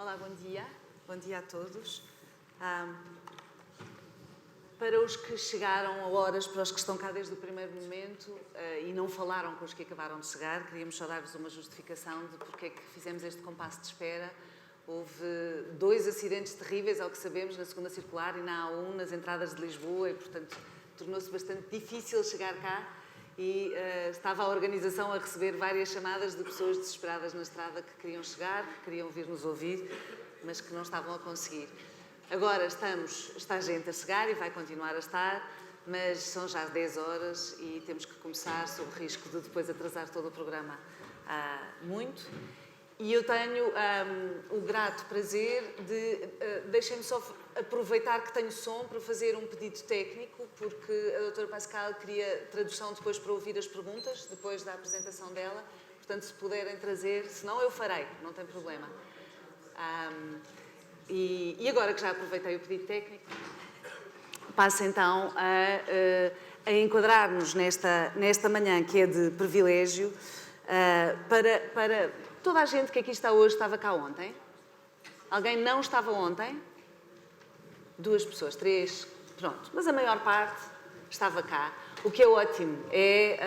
Olá, bom dia a todos. Para os que chegaram a horas, para os que estão cá desde o primeiro momento e não falaram com os que acabaram de chegar, queríamos só dar-vos uma justificação de porque é que fizemos este compasso de espera. Houve 2 acidentes terríveis, ao que sabemos, na segunda circular e na A1, nas entradas de Lisboa, e, portanto, tornou-se bastante difícil chegar cá e estava a organização a receber várias chamadas de pessoas desesperadas na estrada que queriam chegar, que queriam vir nos ouvir, mas que não estavam a conseguir. Agora está gente a chegar e vai continuar a estar, mas são já 10 horas e temos que começar sob o risco de depois atrasar todo o programa muito. E eu tenho o grato prazer de... deixem-me só aproveitar que tenho som para fazer um pedido técnico, porque a doutora Pascal queria tradução depois para ouvir as perguntas, depois da apresentação dela. Portanto, se puderem trazer, senão eu farei, não tem problema. E agora que já aproveitei o pedido técnico, passo então a enquadrar-nos nesta manhã que é de privilégio para toda a gente que aqui está hoje estava cá ontem. Alguém não estava ontem? 2 pessoas, 3, pronto. Mas a maior parte estava cá, o que é ótimo. É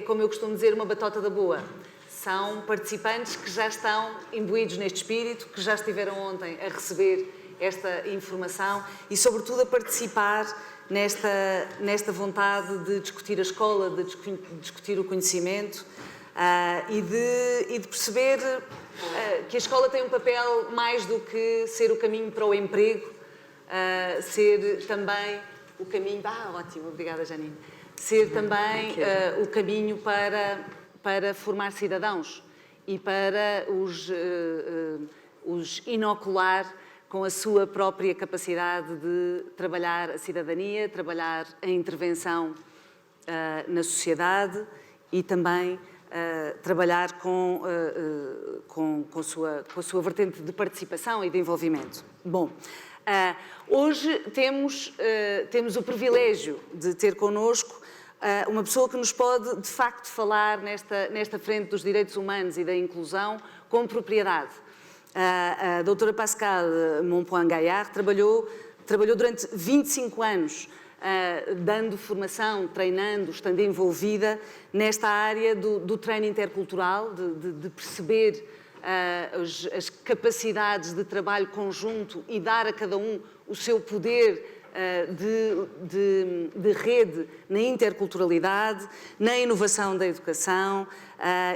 como eu costumo dizer, uma batota da boa. São participantes que já estão imbuídos neste espírito, que já estiveram ontem a receber esta informação e, sobretudo, a participar nesta vontade de discutir a escola, de discutir o conhecimento e de perceber que a escola tem um papel mais do que ser o caminho para o emprego, ser também o caminho... ótimo, obrigada, Janine. Ser também o caminho para formar cidadãos e para os inocular com a sua própria capacidade de trabalhar a cidadania, trabalhar a intervenção na sociedade e também trabalhar com a sua vertente de participação e de envolvimento. Bom, hoje temos o privilégio de ter connosco uma pessoa que nos pode, de facto, falar nesta frente dos direitos humanos e da inclusão com propriedade. A doutora Pascal Monpoint-Gaillard trabalhou durante 25 anos dando formação, treinando, estando envolvida nesta área do treino intercultural, de perceber as capacidades de trabalho conjunto e dar a cada um o seu poder de rede na interculturalidade, na inovação da educação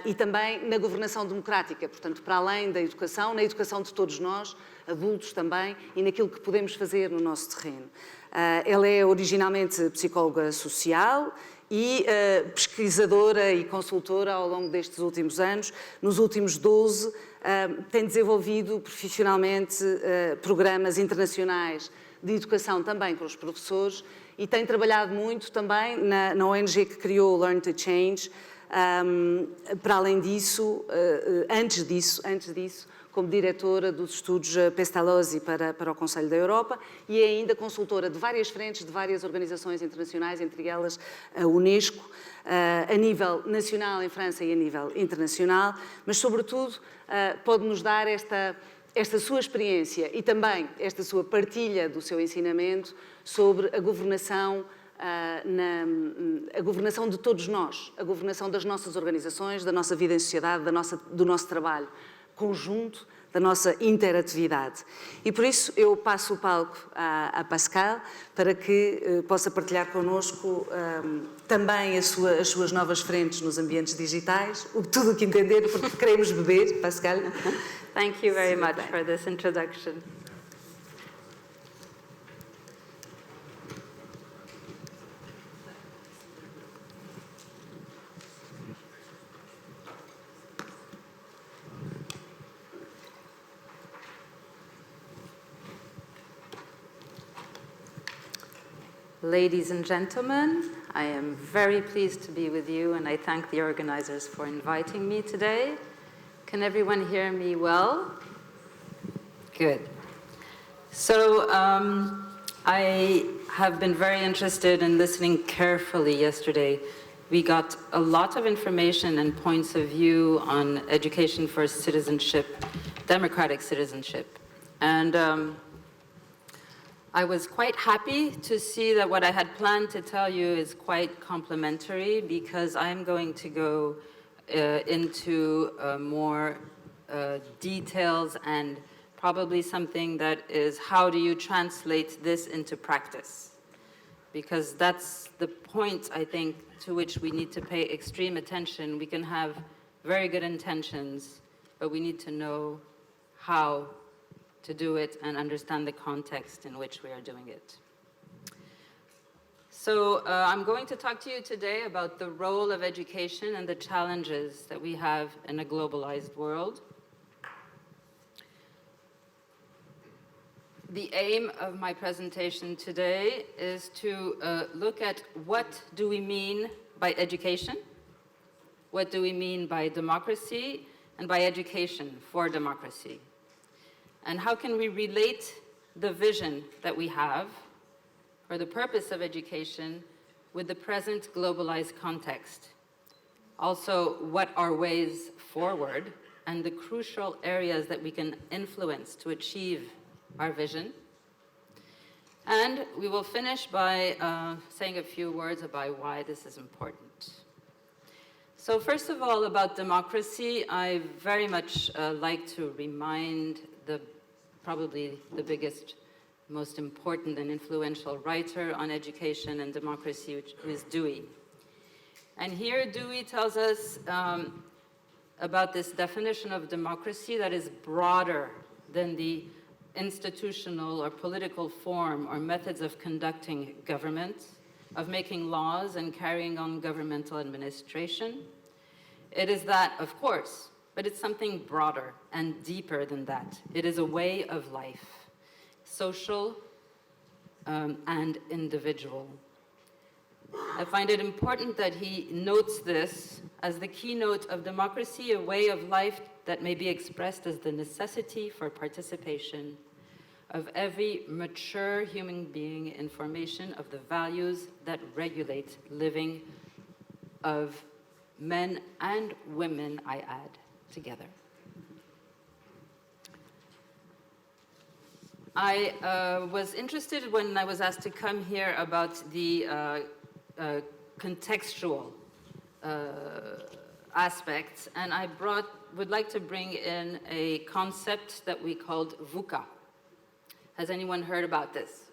e também na governação democrática, portanto, para além da educação, na educação de todos nós, adultos também, e naquilo que podemos fazer no nosso terreno. Ela é originalmente psicóloga social e pesquisadora e consultora ao longo destes últimos anos. Nos últimos 12, tem desenvolvido profissionalmente programas internacionais de educação também com os professores e tem trabalhado muito também na ONG que criou Learn to Change. Para além disso, antes disso, como diretora dos estudos Pestalozzi para o Conselho da Europa e é ainda consultora de várias frentes, de várias organizações internacionais, entre elas a Unesco, a nível nacional em França e a nível internacional, mas, sobretudo, pode-nos dar esta sua experiência e também esta sua partilha do seu ensinamento sobre a governação de todos nós, a governação das nossas organizações, da nossa vida em sociedade, do nosso trabalho conjunto, da nossa interatividade. E por isso eu passo o palco à Pascal para que possa partilhar connosco também as suas novas frentes nos ambientes digitais, tudo o que entender, porque queremos beber, Pascal. Thank you very much for this introduction. Ladies and gentlemen, I am very pleased to be with you and I thank the organizers for inviting me today. Can everyone hear me well? Good. So I have been very interested in listening carefully yesterday. We got a lot of information and points of view on education for citizenship, democratic citizenship. And I was quite happy to see that what I had planned to tell you is quite complementary, because I'm going to go into more details, and probably something that is, how do you translate this into practice? Because that's the point, I think, to which we need to pay extreme attention. We can have very good intentions, but we need to know how to do it and understand the context in which we are doing it. So I'm going to talk to you today about the role of education and the challenges that we have in a globalized world. The aim of my presentation today is to look at what do we mean by education, what do we mean by democracy, and by education for democracy. And how can we relate the vision that we have for the purpose of education with the present globalized context. Also, what are ways forward and the crucial areas that we can influence to achieve our vision. And we will finish by saying a few words about why this is important. So first of all, about democracy, I very much like to remind probably the biggest, most important and influential writer on education and democracy, who is Dewey. And here Dewey tells us about this definition of democracy that is broader than the institutional or political form or methods of conducting government, of making laws and carrying on governmental administration. It is that, of course, but it's something broader and deeper than that. It is a way of life, social and individual. I find it important that he notes this as the keynote of democracy, a way of life that may be expressed as the necessity for participation of every mature human being in formation of the values that regulate living of men and women, I add, together. I was interested when I was asked to come here about the contextual aspects, and I would like to bring in a concept that we called VUCA. Has anyone heard about this?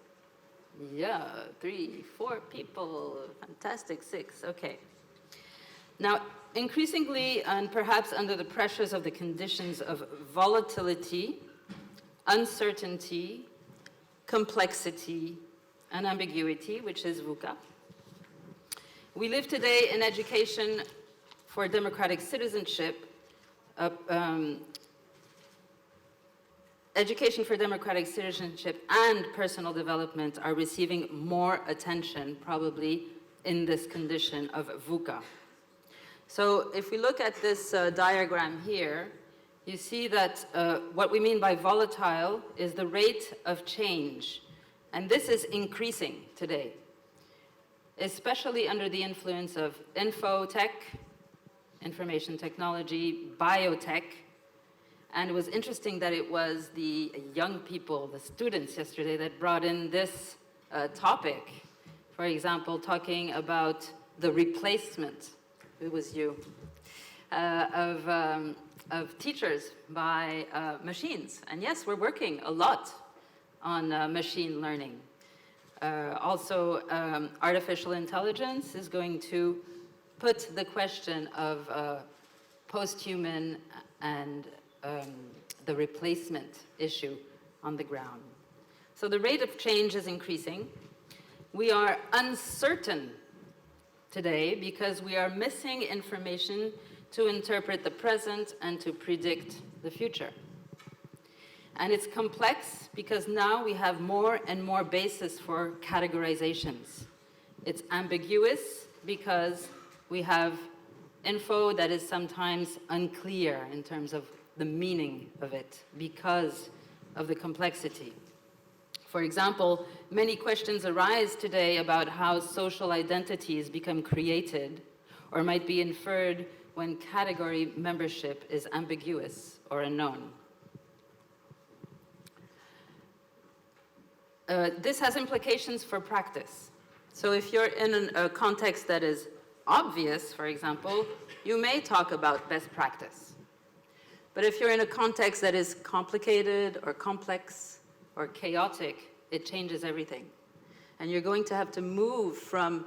Yeah, 3, 4 people, fantastic, 6, okay. Now, increasingly, and perhaps under the pressures of the conditions of volatility, uncertainty, complexity, and ambiguity, which is VUCA, we live today in education for democratic citizenship. Education for democratic citizenship and personal development are receiving more attention, probably, in this condition of VUCA. So if we look at this diagram here, you see that what we mean by volatile is the rate of change. And this is increasing today, especially under the influence of infotech, information technology, biotech. And it was interesting that it was the young people, the students yesterday, that brought in this topic. For example, talking about the replacement, it was you, of teachers by machines. And yes, we're working a lot on machine learning. Also, artificial intelligence is going to put the question of post-human and the replacement issue on the ground. So the rate of change is increasing. We are uncertain today because we are missing information to interpret the present and to predict the future. And it's complex because now we have more and more basis for categorizations. It's ambiguous because we have info that is sometimes unclear in terms of the meaning of it because of the complexity. For example, many questions arise today about how social identities become created or might be inferred when category membership is ambiguous or unknown. this has implications for practice. So if you're in a context that is obvious, for example, you may talk about best practice. But if you're in a context that is complicated or complex or chaotic, it changes everything. And you're going to have to move from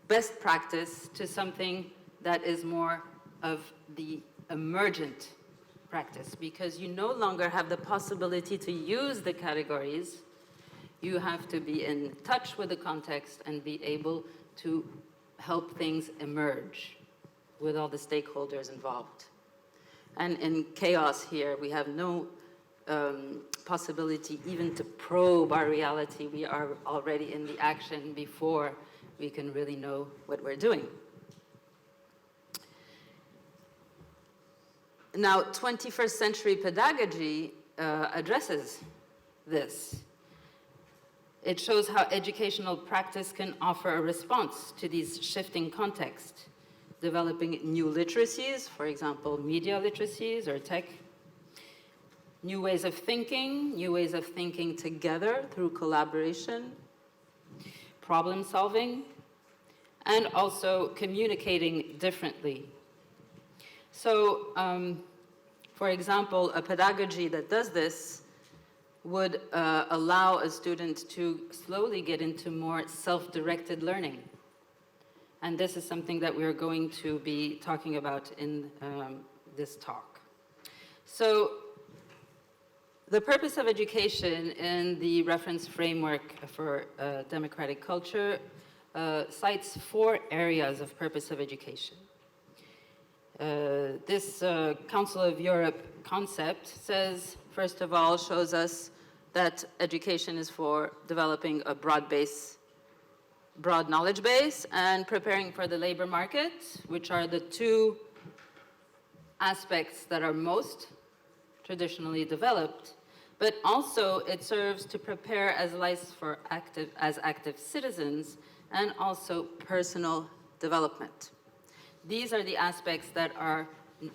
best practice to something that is more of the emergent practice, because you no longer have the possibility to use the categories. You have to be in touch with the context and be able to help things emerge with all the stakeholders involved. And in chaos here, we have no possibility even to probe our reality. We are already in the action before we can really know what we're doing. Now, 21st century pedagogy addresses this. It shows how educational practice can offer a response to these shifting contexts, developing new literacies, for example, media literacies or tech, new ways of thinking together through collaboration, problem solving, and also communicating differently. So, for example, a pedagogy that does this would allow a student to slowly get into more self-directed learning. And this is something that we're going to be talking about in this talk. So, the purpose of education in the reference framework for democratic culture cites 4 areas of purpose of education. This Council of Europe concept says, first of all, shows us that education is for developing a broad knowledge base and preparing for the labor market, which are the 2 aspects that are most traditionally developed, but also it serves to prepare as active citizens and also personal development. These are the aspects that are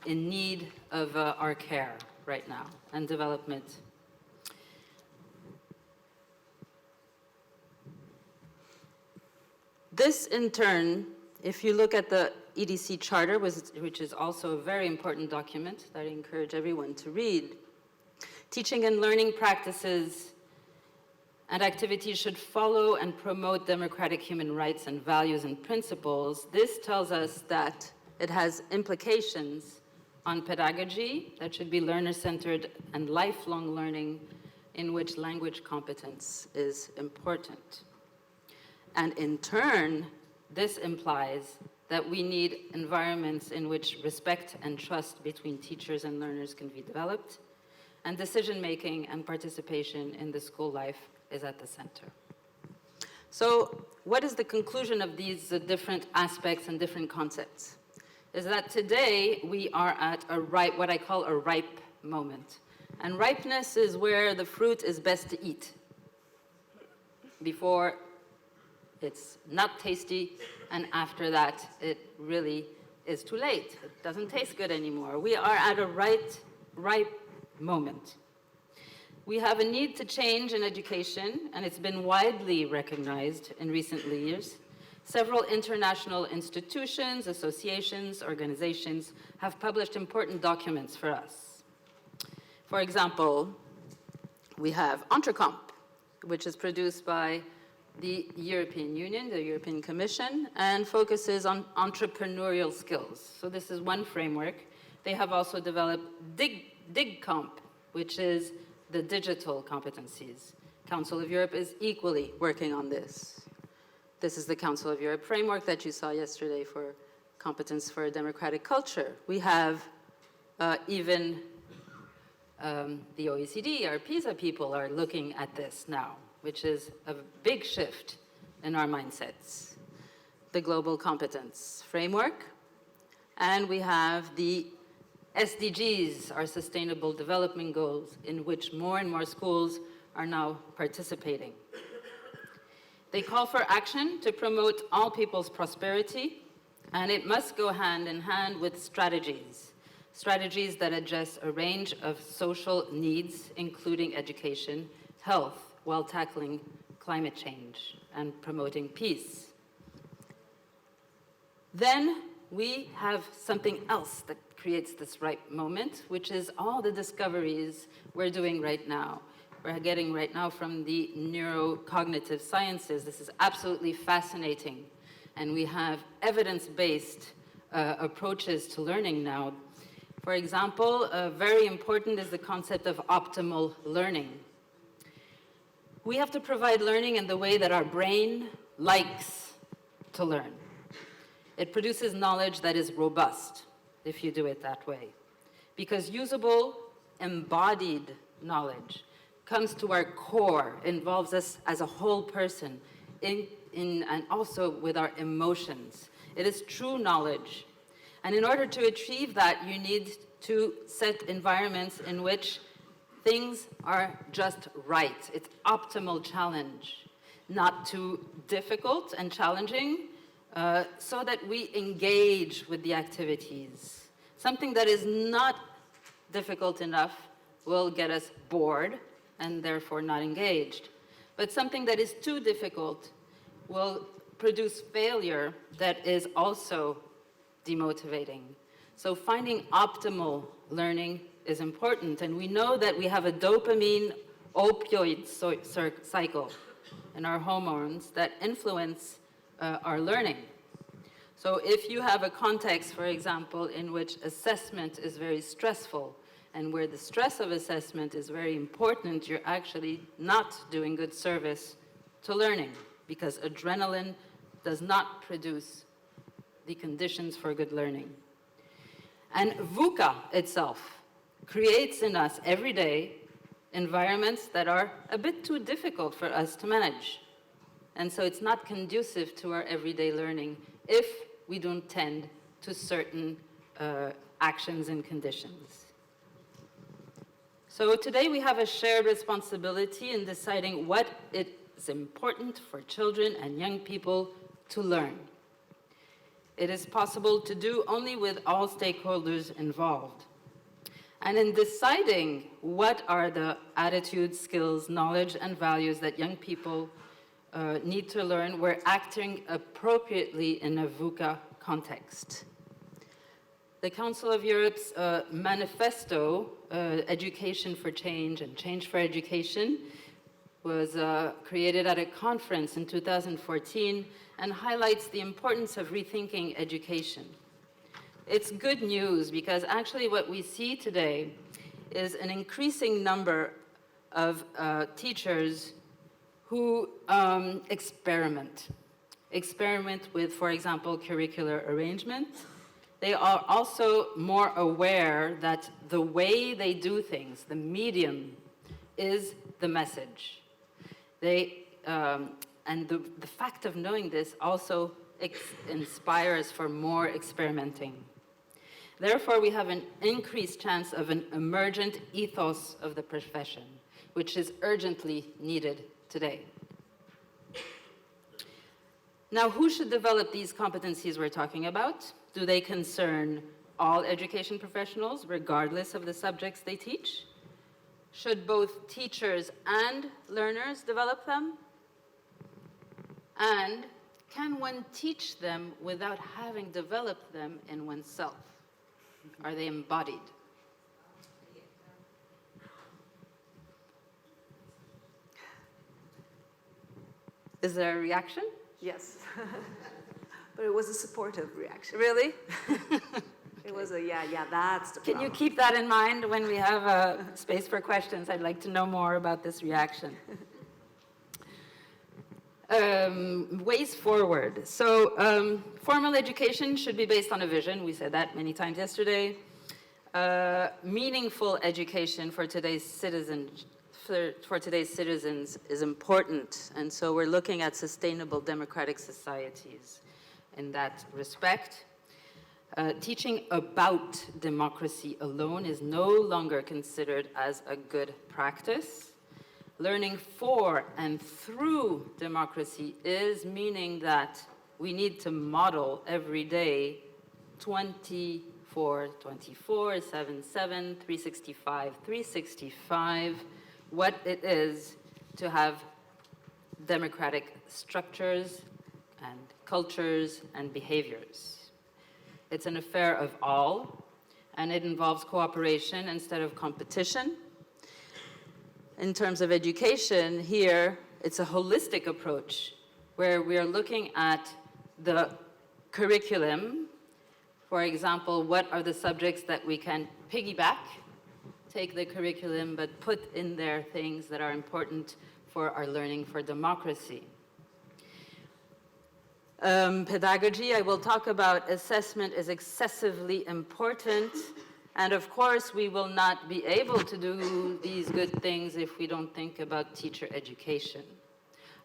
in need of our care right now and development. This, in turn, if you look at the EDC Charter, which is also a very important document that I encourage everyone to read, teaching and learning practices and activities should follow and promote democratic human rights and values and principles. This tells us that it has implications on pedagogy that should be learner-centered and lifelong learning in which language competence is important. And in turn, this implies that we need environments in which respect and trust between teachers and learners can be developed, and decision-making and participation in the school life is at the center. So what is the conclusion of these different aspects and different concepts? Is that today we are at what I call a ripe moment. And ripeness is where the fruit is best to eat before it's not tasty, and after that, it really is too late. It doesn't taste good anymore. We are at a ripe moment. We have a need to change in education, and it's been widely recognized in recent years. Several international institutions, associations, organizations have published important documents for us. For example, we have EntreComp, which is produced by the European Union, the European Commission, and focuses on entrepreneurial skills. So this is one framework. They have also developed DigComp, which is the digital competencies. Council of Europe is equally working on this. This is the Council of Europe framework that you saw yesterday for competence for a democratic culture. We have even the OECD, our PISA people are looking at this now, which is a big shift in our mindsets. The Global Competence Framework, and we have the SDGs, our Sustainable Development Goals, in which more and more schools are now participating. They call for action to promote all people's prosperity, and it must go hand in hand with strategies that address a range of social needs, including education, health, while tackling climate change and promoting peace. Then we have something else that creates this right moment, which is all the discoveries we're doing right now. We're getting right now from the neurocognitive sciences. This is absolutely fascinating. And we have evidence-based approaches to learning now. For example, very important is the concept of optimal learning. We have to provide learning in the way that our brain likes to learn. It produces knowledge that is robust, if you do it that way. Because usable, embodied knowledge comes to our core, involves us as a whole person, and also with our emotions. It is true knowledge. And in order to achieve that, you need to set environments in which things are just right. It's optimal challenge, not too difficult and challenging, so that we engage with the activities. Something that is not difficult enough will get us bored and therefore not engaged. But something that is too difficult will produce failure that is also demotivating. So finding optimal learning is important. And we know that we have a dopamine opioid cycle in our hormones that influence our learning. So if you have a context, for example, in which assessment is very stressful and where the stress of assessment is very important, you're actually not doing good service to learning because adrenaline does not produce the conditions for good learning. And VUCA itself creates in us every day environments that are a bit too difficult for us to manage. And so it's not conducive to our everyday learning if we don't tend to certain actions and conditions. So today we have a shared responsibility in deciding what is important for children and young people to learn. It is possible to do only with all stakeholders involved. And in deciding what are the attitudes, skills, knowledge, and values that young people need to learn, we're acting appropriately in a VUCA context. The Council of Europe's manifesto, Education for Change and Change for Education, was created at a conference in 2014 and highlights the importance of rethinking education. It's good news because actually what we see today is an increasing number of teachers who experiment with, for example, curricular arrangement. They are also more aware that the way they do things, the medium, is the message. And the fact of knowing this also inspires for more experimenting. Therefore, we have an increased chance of an emergent ethos of the profession, which is urgently needed today. Now, who should develop these competencies we're talking about? Do they concern all education professionals, regardless of the subjects they teach? Should both teachers and learners develop them? And can one teach them without having developed them in oneself? Are they embodied? Is there a reaction? Yes. But it was a supportive reaction. Really? It was a, yeah, that's the problem. Can you keep that in mind when we have a space for questions? I'd like to know more about this reaction. Ways forward. So formal education should be based on a vision. We said that many times yesterday. Meaningful education for today's citizens is important. And so we're looking at sustainable democratic societies in that respect. Teaching about democracy alone is no longer considered as a good practice. Learning for and through democracy is meaning that we need to model every day 24/24, 7/7, 365, 365, what it is to have democratic structures and cultures and behaviors. It's an affair of all, and it involves cooperation instead of competition. In terms of education, here, it's a holistic approach where we are looking at the curriculum. For example, what are the subjects that we can piggyback, take the curriculum, but put in there things that are important for our learning for democracy. Pedagogy, I will talk about assessment is excessively important. And of course, we will not be able to do these good things if we don't think about teacher education.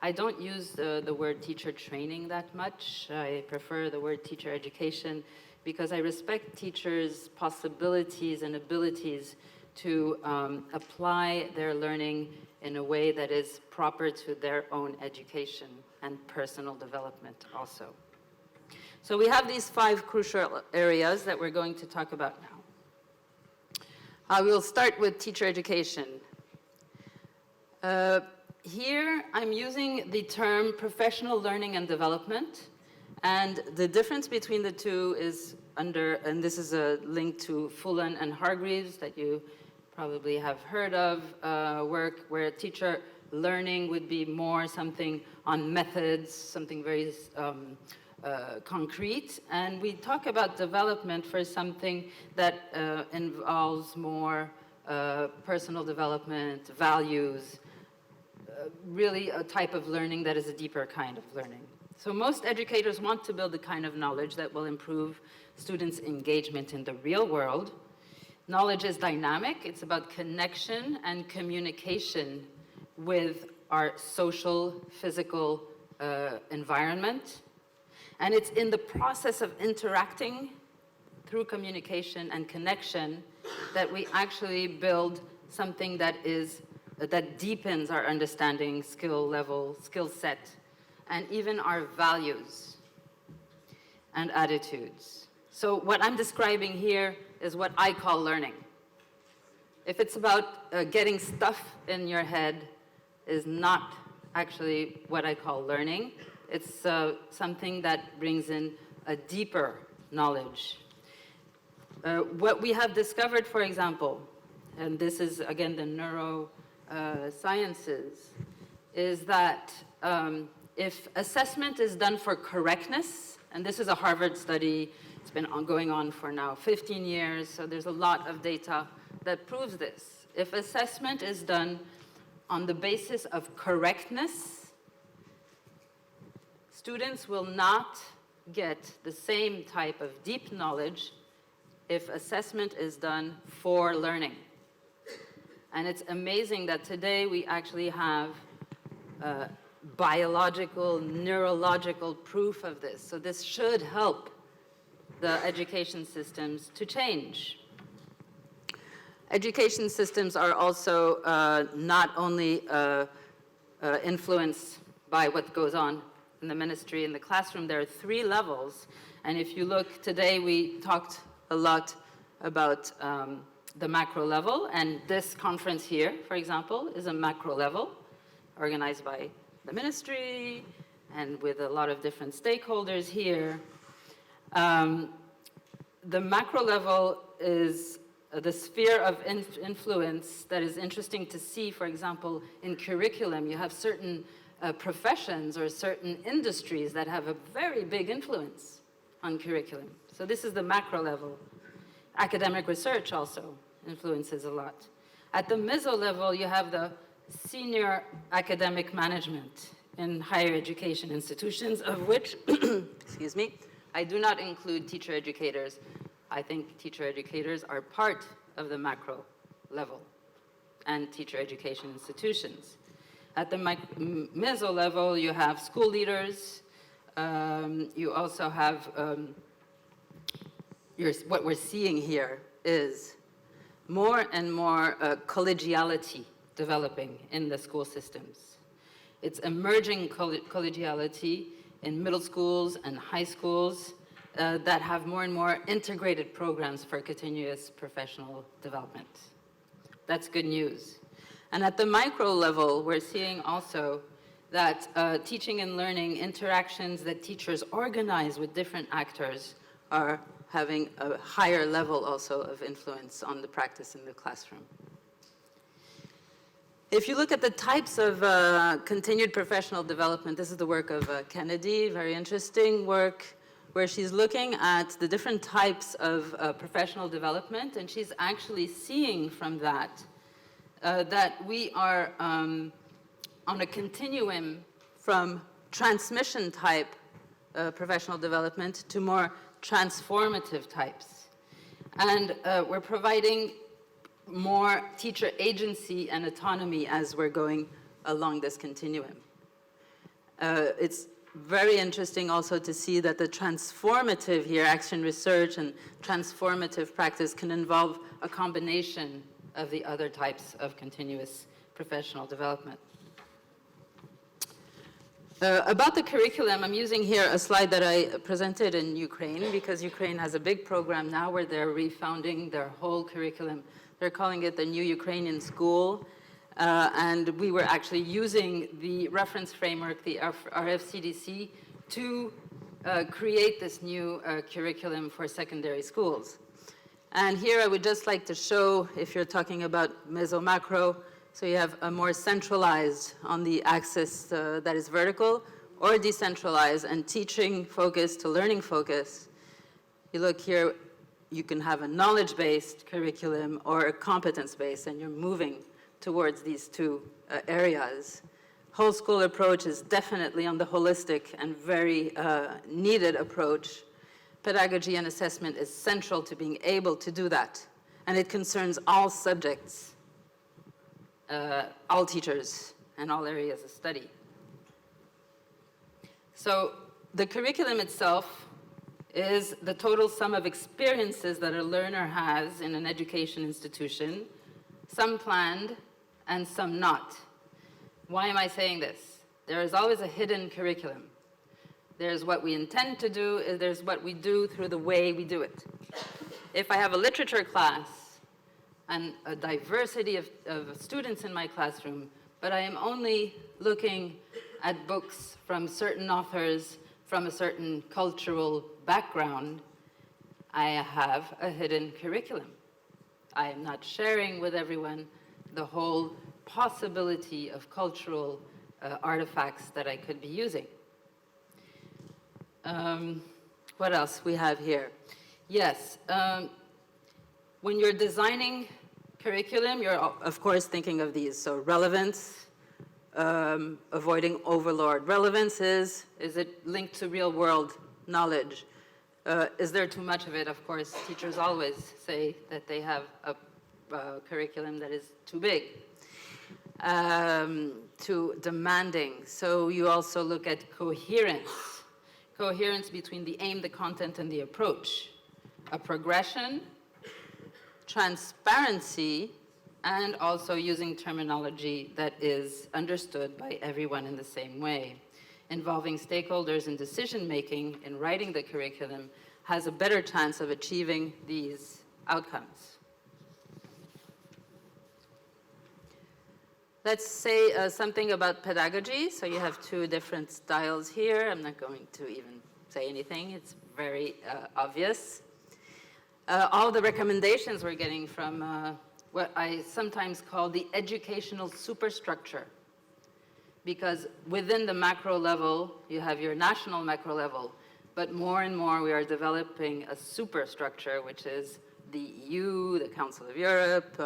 I don't use the word teacher training that much. I prefer the word teacher education because I respect teachers' possibilities and abilities to apply their learning in a way that is proper to their own education and personal development also. So we have these 5 crucial areas that we're going to talk about now. We'll start with teacher education. Here, I'm using the term professional learning and development, and the difference between the two is and this is a link to Fullan and Hargreaves that you probably have heard of, work where teacher learning would be more something on methods, something very concrete, and we talk about development for something that involves more personal development, values, really a type of learning that is a deeper kind of learning. So most educators want to build the kind of knowledge that will improve students' engagement in the real world. Knowledge is dynamic. It's about connection and communication with our social, physical environment. And it's in the process of interacting through communication and connection that we actually build something that deepens our understanding, skill level, skill set, and even our values and attitudes. So what I'm describing here is what I call learning. If it's about getting stuff in your head, is not actually what I call learning. It's something that brings in a deeper knowledge. What we have discovered, for example, and this is again the neurosciences, is that if assessment is done for correctness, and this is a Harvard study, it's been going on for now 15 years, so there's a lot of data that proves this. If assessment is done on the basis of correctness, students will not get the same type of deep knowledge if assessment is done for learning. And it's amazing that today we actually have biological, neurological proof of this. So this should help the education systems to change. Education systems are also not only influenced by what goes on in the ministry, in the classroom. There are 3 levels. And if you look today, we talked a lot about the macro level. And this conference here, for example, is a macro level organized by the ministry and with a lot of different stakeholders here. The macro level is the sphere of influence that is interesting to see. For example, in curriculum, you have certain professions or certain industries that have a very big influence on curriculum. So this is the macro level. Academic research also influences a lot. At the meso level, you have the senior academic management in higher education institutions, of which, excuse me, I do not include teacher educators. I think teacher educators are part of the macro level and teacher education institutions. At the meso level, you have school leaders. You also have, what we're seeing here is more and more collegiality developing in the school systems. It's emerging collegiality in middle schools and high schools that have more and more integrated programs for continuous professional development. That's good news. And at the micro level, we're seeing also that teaching and learning interactions that teachers organize with different actors are having a higher level also of influence on the practice in the classroom. If you look at the types of continued professional development, this is the work of Kennedy, very interesting work, where she's looking at the different types of professional development, and she's actually seeing from that that we are on a continuum from transmission type professional development to more transformative types. And we're providing more teacher agency and autonomy as we're going along this continuum. It's very interesting also to see that the transformative here, action research and transformative practice, can involve a combination of the other types of continuous professional development. About the curriculum, I'm using here a slide that I presented in Ukraine, because Ukraine has a big program now where they're refounding their whole curriculum. They're calling it the New Ukrainian School. And we were actually using the reference framework, the RFCDC, to create this new curriculum for secondary schools. And here I would just like to show, if you're talking about meso-macro, so you have a more centralized on the axis that is vertical, or decentralized and teaching focus to learning focus. You look here, you can have a knowledge-based curriculum or a competence-based, and you're moving towards these two areas. Whole school approach is definitely on the holistic and very needed approach. Pedagogy and assessment is central to being able to do that. And it concerns all subjects, all teachers, and all areas of study. So the curriculum itself is the total sum of experiences that a learner has in an education institution, some planned and some not. Why am I saying this? There is always a hidden curriculum. There's what we intend to do, there's what we do through the way we do it. If I have a literature class and a diversity of students in my classroom, but I am only looking at books from certain authors, from a certain cultural background, I have a hidden curriculum. I am not sharing with everyone the whole possibility of cultural artifacts that I could be using. What else we have here? Yes, when you're designing curriculum, you're of course thinking of these. So relevance, avoiding overload. Relevance is it linked to real world knowledge? Is there too much of it? Of course, teachers always say that they have a curriculum that is too big, too demanding. So you also look at coherence. Coherence between the aim, the content, and the approach. A progression, transparency, and also using terminology that is understood by everyone in the same way. Involving stakeholders in decision-making in writing the curriculum has a better chance of achieving these outcomes. Let's say something about pedagogy. So you have two different styles here. I'm not going to even say anything. It's very obvious. All the recommendations we're getting from what I sometimes call the educational superstructure. Because within the macro level, you have your national macro level. But more and more, we are developing a superstructure, which is the EU, the Council of Europe,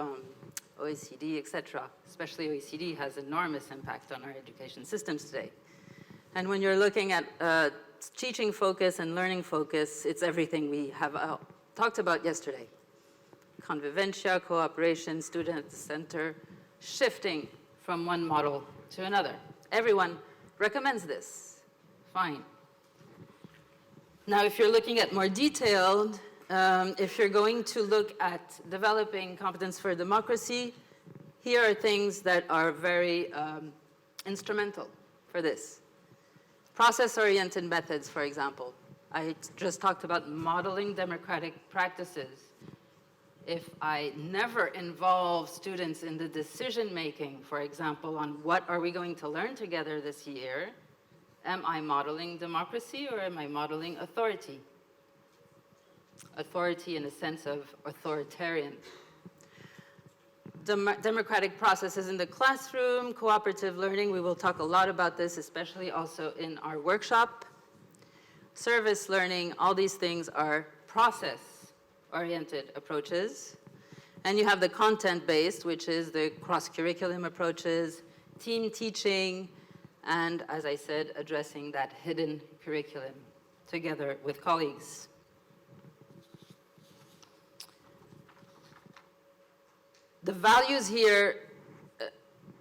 OECD, etc. Especially OECD has enormous impact on our education systems today. And when you're looking at teaching focus and learning focus, it's everything we have talked about yesterday. Convivencia, cooperation, student center, shifting from one model to another. Everyone recommends this. Fine. Now, if you're looking at more detailed, if you're going to look at developing competence for democracy, here are things that are very instrumental for this. Process-oriented methods, for example. I just talked about modeling democratic practices. if I never involve students in the decision making, for example, on what are we going to learn together this year, am I modeling democracy or am I modeling authority? Authority in a sense of authoritarian. Democratic processes in the classroom, cooperative learning, we will talk a lot about this, especially also in our workshop. Service learning, all these things are process-oriented approaches. And you have the content-based, which is the cross-curriculum approaches, team teaching, and, as I said, addressing that hidden curriculum together with colleagues. The values here,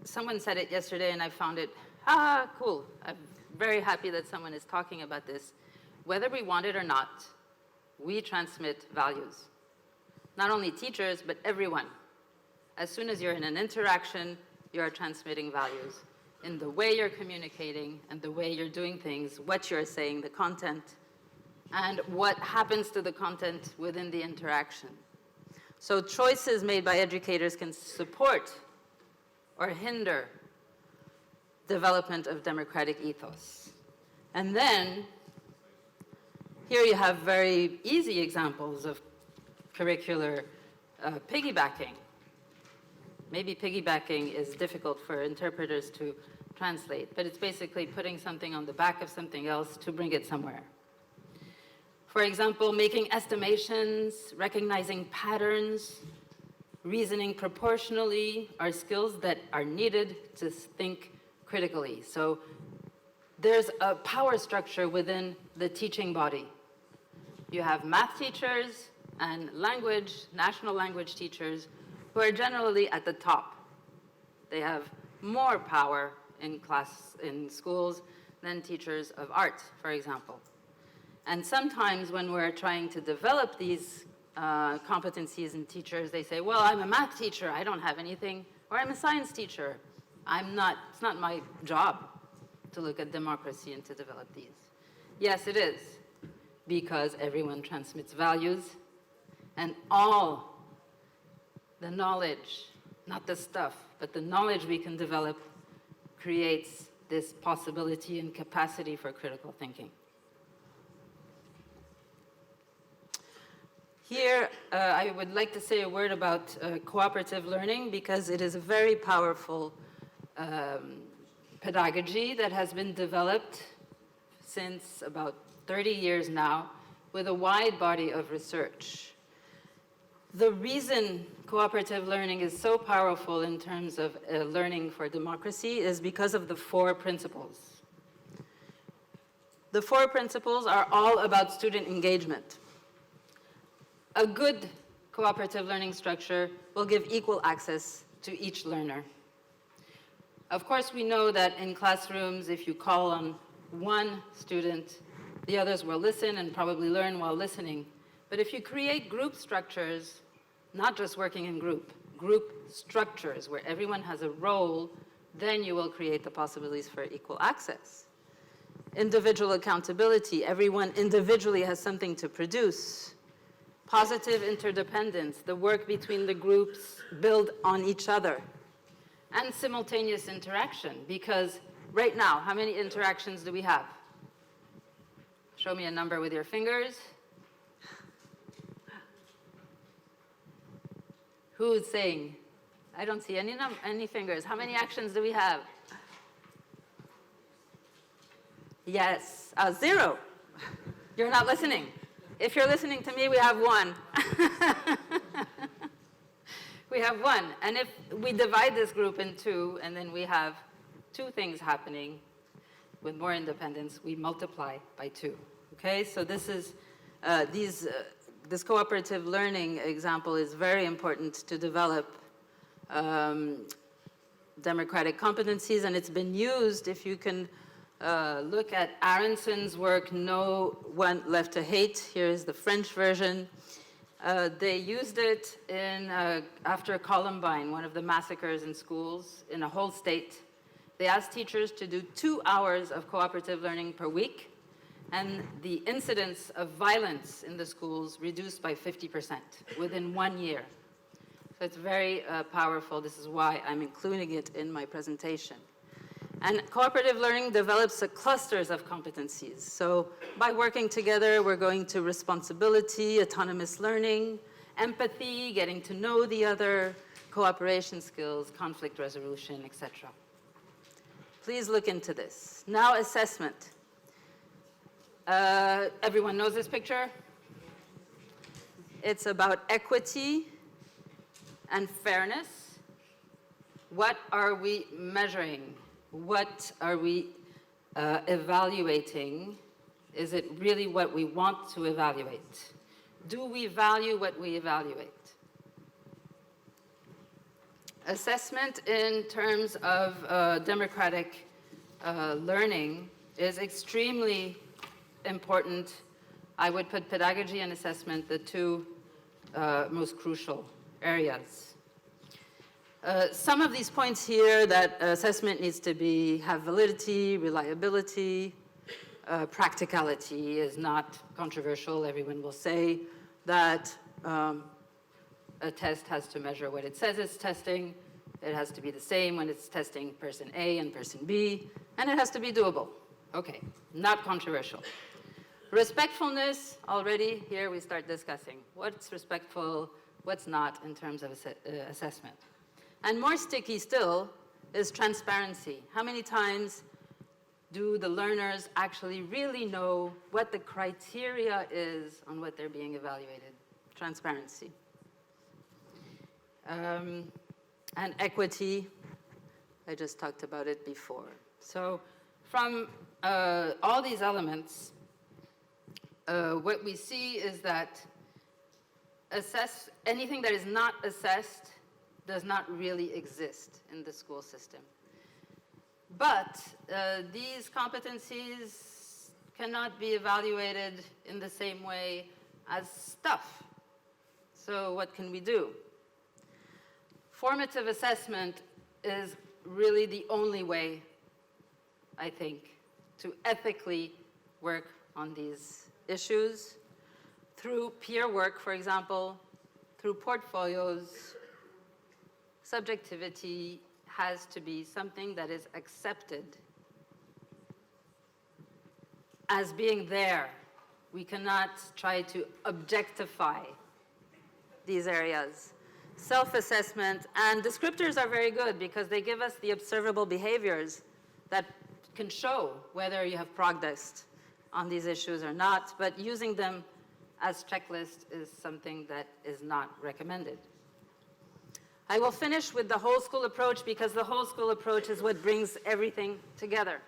someone said it yesterday and I found it, cool. I'm very happy that someone is talking about this. Whether we want it or not, we transmit values. Not only teachers, but everyone. As soon as you're in an interaction, you are transmitting values in the way you're communicating and the way you're doing things, what you're saying, the content, and what happens to the content within the interaction. So choices made by educators can support or hinder development of democratic ethos. And then, here you have very easy examples of curricular piggybacking. Maybe piggybacking is difficult for interpreters to translate, but it's basically putting something on the back of something else to bring it somewhere. For example, making estimations, recognizing patterns, reasoning proportionally are skills that are needed to think critically. So there's a power structure within the teaching body. You have math teachers and national language teachers who are generally at the top. They have more power in schools than teachers of art, for example. And sometimes when we're trying to develop these competencies in teachers, they say, well, I'm a math teacher, I don't have anything, or I'm a science teacher. It's not my job to look at democracy and to develop these. Yes, it is, because everyone transmits values, and all the knowledge, not the stuff, but the knowledge we can develop creates this possibility and capacity for critical thinking. Here, I would like to say a word about cooperative learning because it is a very powerful pedagogy that has been developed since about 30 years now with a wide body of research. The reason cooperative learning is so powerful in terms of learning for democracy is because of the 4 principles. The 4 principles are all about student engagement. A good cooperative learning structure will give equal access to each learner. Of course, we know that in classrooms, if you call on one student, the others will listen and probably learn while listening. But if you create group structures, not just working in group structures where everyone has a role, then you will create the possibilities for equal access. Individual accountability, everyone individually has something to produce. Positive interdependence, the work between the groups build on each other. And simultaneous interaction, because right now, how many interactions do we have? Show me a number with your fingers. Who's saying? I don't see any fingers. How many actions do we have? Yes, 0. You're not listening. If you're listening to me, we have 1. We have 1. And if we divide this group in 2, and then we have 2 things happening with more independence, we multiply by 2. Okay, so this is, this cooperative learning example is very important to develop democratic competencies, and it's been used, if you can look at Aronson's work, No One Left to Hate. Here is the French version. They used it after Columbine, one of the massacres in schools in a whole state. They asked teachers to do 2 hours of cooperative learning per week, and the incidence of violence in the schools reduced by 50% within 1 year. So it's very powerful. This is why I'm including it in my presentation. And cooperative learning develops clusters of competencies. So by working together, we're going to responsibility, autonomous learning, empathy, getting to know the other, cooperation skills, conflict resolution, etc. Please look into this. Now, assessment. Everyone knows this picture? It's about equity and fairness. What are we measuring? What are we evaluating? Is it really what we want to evaluate? Do we value what we evaluate? Assessment in terms of democratic learning is extremely important. I would put pedagogy and assessment, the two most crucial areas. Some of these points here, that assessment needs to have validity, reliability, practicality is not controversial. Everyone will say that a test has to measure what it says it's testing. It has to be the same when it's testing person A and person B, and it has to be doable. Okay, not controversial. Respectfulness, already here we start discussing what's respectful, what's not in terms of assessment. And more sticky still is transparency. How many times do the learners actually really know what the criteria is on what they're being evaluated? Transparency. And equity, I just talked about it before. So from all these elements, what we see is that anything that is not assessed does not really exist in the school system. But these competencies cannot be evaluated in the same way as stuff. So what can we do? Formative assessment is really the only way, I think, to ethically work on these issues through peer work, for example, through portfolios. Subjectivity has to be something that is accepted as being there. We cannot try to objectify these areas. Self-assessment and descriptors are very good because they give us the observable behaviors that can show whether you have progressed on these issues or not, but using them as checklists is something that is not recommended. I will finish with the whole school approach because the whole school approach is what brings everything together.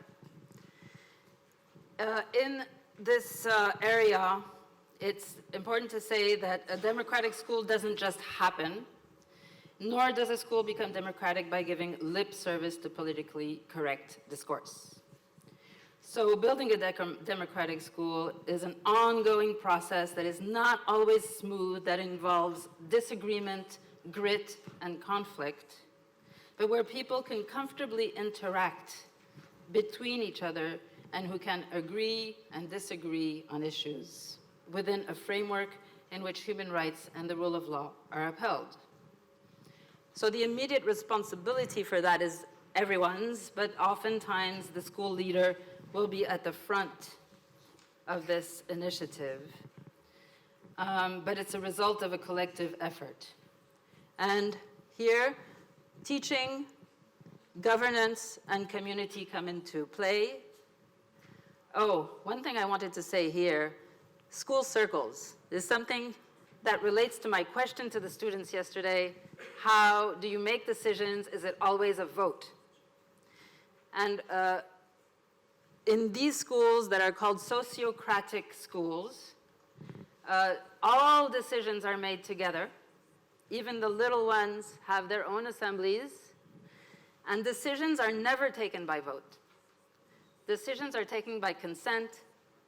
In this area, it's important to say that a democratic school doesn't just happen, nor does a school become democratic by giving lip service to politically correct discourse. So building a democratic school is an ongoing process that is not always smooth, that involves disagreement, grit, and conflict, but where people can comfortably interact between each other and who can agree and disagree on issues within a framework in which human rights and the rule of law are upheld. So the immediate responsibility for that is everyone's, but oftentimes the school leader will be at the front of this initiative. But it's a result of a collective effort. And here, teaching, governance, and community come into play. Oh, one thing I wanted to say here, school circles is something that relates to my question to the students yesterday. How do you make decisions? Is it always a vote? And in these schools that are called sociocratic schools, all decisions are made together. Even the little ones have their own assemblies, and decisions are never taken by vote. Decisions are taken by consent,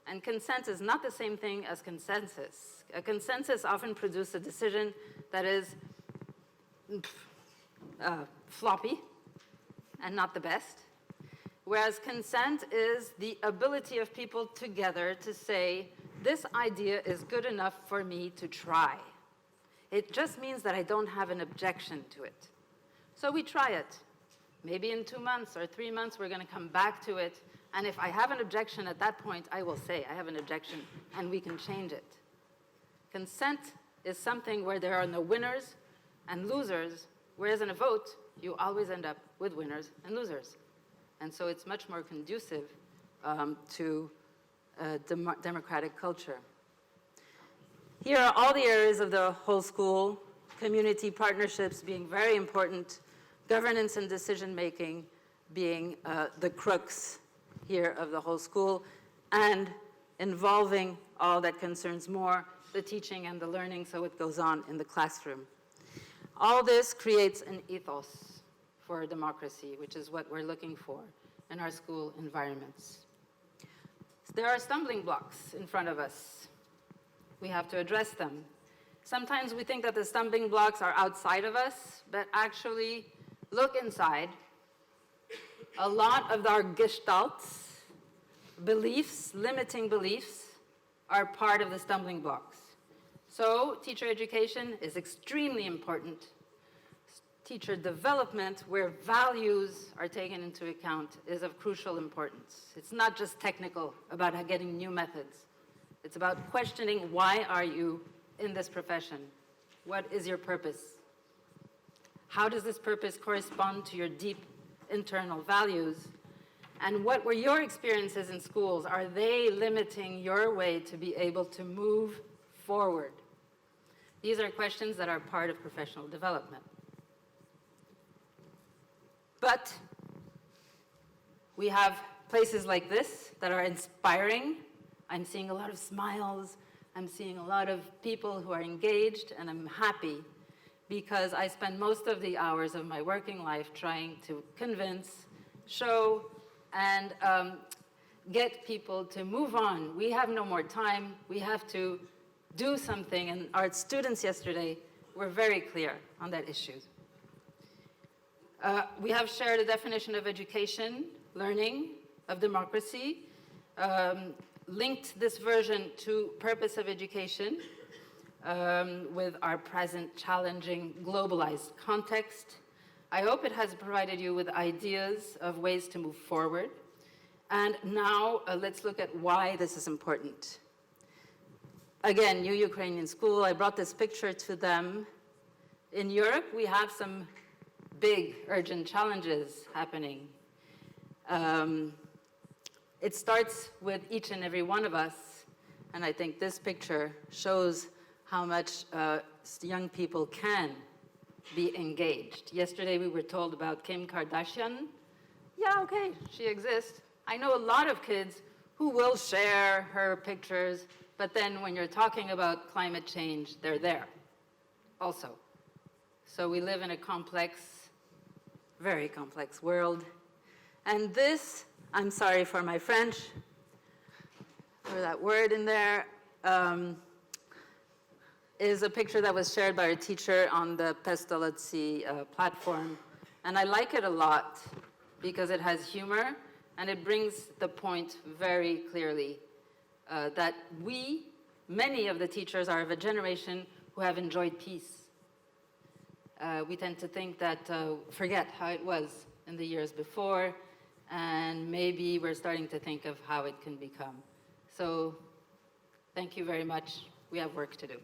and consent is not the same thing as consensus. A consensus often produces a decision that is floppy and not the best, whereas consent is the ability of people together to say, this idea is good enough for me to try. It just means that I don't have an objection to it. So we try it. Maybe in 2 months or 3 months, we're going to come back to it. And if I have an objection at that point, I will say, I have an objection, and we can change it. Consent is something where there are no winners and losers, whereas in a vote, you always end up with winners and losers. And so it's much more conducive to democratic culture. Here are all the areas of the whole school, community partnerships being very important, governance and decision-making being the crux here of the whole school, and involving all that concerns more the teaching and the learning, so it goes on in the classroom. All this creates an ethos for democracy, which is what we're looking for in our school environments. There are stumbling blocks in front of us. We have to address them. Sometimes we think that the stumbling blocks are outside of us, but actually, look inside. A lot of our gestalts, beliefs, limiting beliefs, are part of the stumbling blocks. So teacher education is extremely important. Teacher development, where values are taken into account, is of crucial importance. It's not just technical about getting new methods. It's about questioning, why are you in this profession? What is your purpose? How does this purpose correspond to your deep internal values? And what were your experiences in schools? Are they limiting your way to be able to move forward? These are questions that are part of professional development. But we have places like this that are inspiring. I'm seeing a lot of smiles. I'm seeing a lot of people who are engaged, and I'm happy because I spend most of the hours of my working life trying to convince, show, and get people to move on. We have no more time. We have to do something, and our students yesterday were very clear on that issue. We have shared a definition of education, learning, of democracy, linked this version to purpose of education with our present challenging globalized context. I hope it has provided you with ideas of ways to move forward. And now let's look at why this is important. Again, New Ukrainian School, I brought this picture to them. In Europe, we have some big, urgent challenges happening. It starts with each and every one of us, and I think this picture shows how much young people can be engaged. Yesterday we were told about Kim Kardashian. Yeah, okay, she exists. I know a lot of kids who will share her pictures, but then when you're talking about climate change, they're there also. So we live in a complex, very complex world. And this, I'm sorry for my French, for that word in there, is a picture that was shared by a teacher on the Pestalozzi platform. And I like it a lot because it has humor and it brings the point very clearly that we, many of the teachers, are of a generation who have enjoyed peace. We tend to think that, forget how it was in the years before, and maybe we're starting to think of how it can become. So thank you very much. We have work to do.